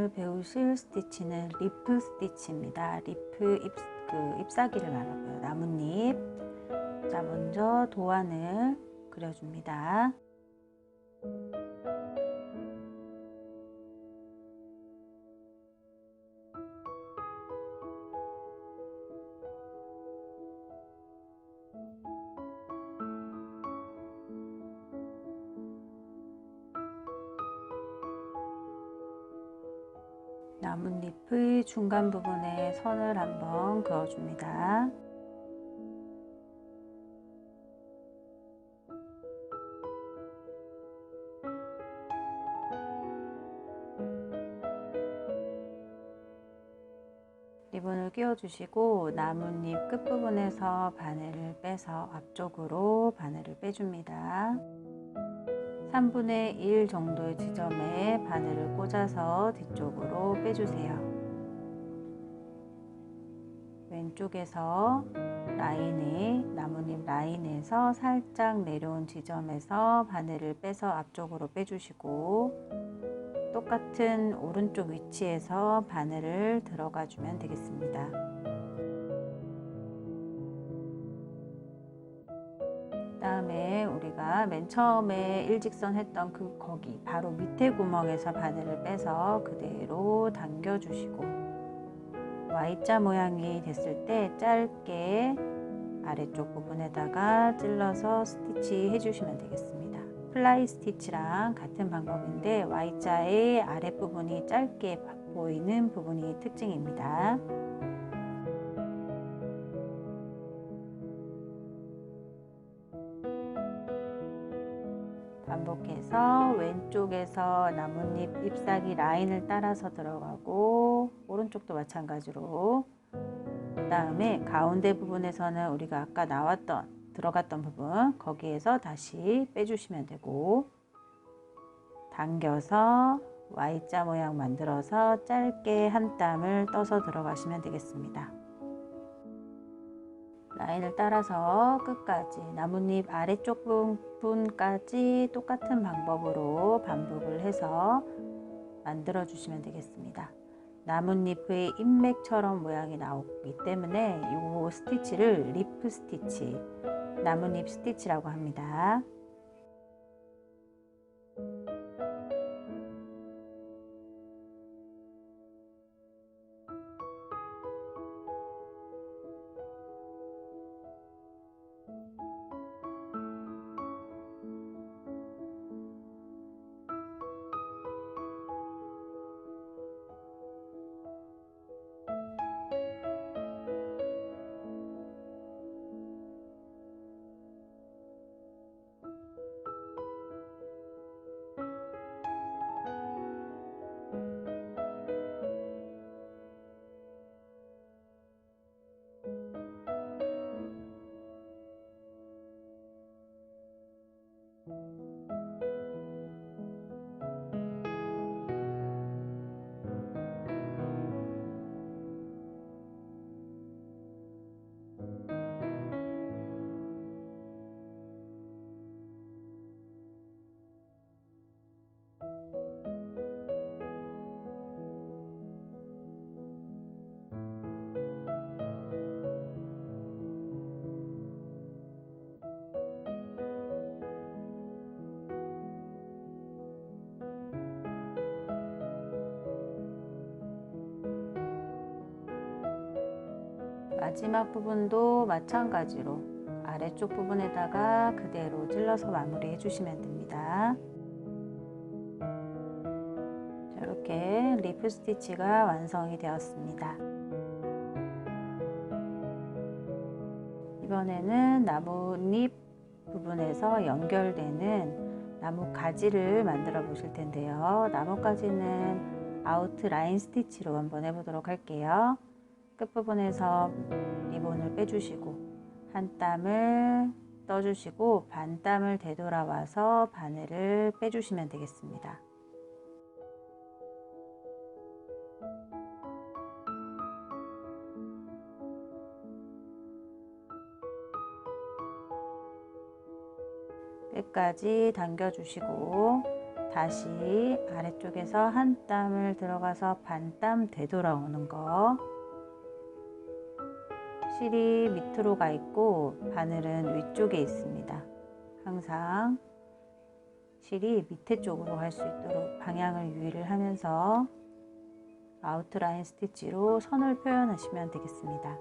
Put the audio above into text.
오늘 배우실 스티치는 리프 스티치입니다. 리프 잎사귀를 말하고요. 나뭇잎. 자, 먼저 도안을 그려줍니다. 나뭇잎의 중간 부분에 선을 한번 그어줍니다. 리본을 끼워주시고 나뭇잎 끝부분에서 바늘을 빼서 앞쪽으로 바늘을 빼줍니다. 3분의 1 정도의 지점에 바늘을 꽂아서 뒤쪽으로 빼주세요. 왼쪽에서 나뭇잎 라인에서 살짝 내려온 지점에서 바늘을 빼서 앞쪽으로 빼주시고 똑같은 오른쪽 위치에서 바늘을 들어가 주면 되겠습니다. 다음에 우리가 맨 처음에 일직선 했던 거기 바로 밑에 구멍에서 바늘을 빼서 그대로 당겨 주시고 Y자 모양이 됐을 때 짧게 아래쪽 부분에다가 찔러서 스티치 해주시면 되겠습니다. 플라이 스티치랑 같은 방법인데 Y자의 아랫부분이 짧게 보이는 부분이 특징입니다. 반복해서 왼쪽에서 나뭇잎 잎사귀 라인을 따라서 들어가고 오른쪽도 마찬가지로, 그 다음에 가운데 부분에서는 우리가 아까 들어갔던 부분 거기에서 다시 빼주시면 되고 당겨서 Y자 모양 만들어서 짧게 한 땀을 떠서 들어가시면 되겠습니다. 라인을 따라서 끝까지 나뭇잎 아래쪽 부분까지 똑같은 방법으로 반복을 해서 만들어 주시면 되겠습니다. 나뭇잎의 잎맥처럼 모양이 나오기 때문에 이 스티치를 리프 스티치, 나뭇잎 스티치라고 합니다. 마지막 부분도 마찬가지로 아래쪽 부분에다가 그대로 찔러서 마무리 해주시면 됩니다. 자, 이렇게 리프 스티치가 완성이 되었습니다. 이번에는 나뭇잎 부분에서 연결되는 나무 가지를 만들어 보실 텐데요. 나뭇가지는 아웃라인 스티치로 한번 해보도록 할게요. 끝부분에서 리본을 빼주시고 한 땀을 떠주시고 반 땀을 되돌아와서 바늘을 빼주시면 되겠습니다. 끝까지 당겨주시고 다시 아래쪽에서 한 땀을 들어가서 반 땀 되돌아오는 거. 실이 밑으로 가 있고 바늘은 위쪽에 있습니다. 항상 실이 밑에 쪽으로 갈 수 있도록 방향을 유의를 하면서 아웃라인 스티치로 선을 표현하시면 되겠습니다.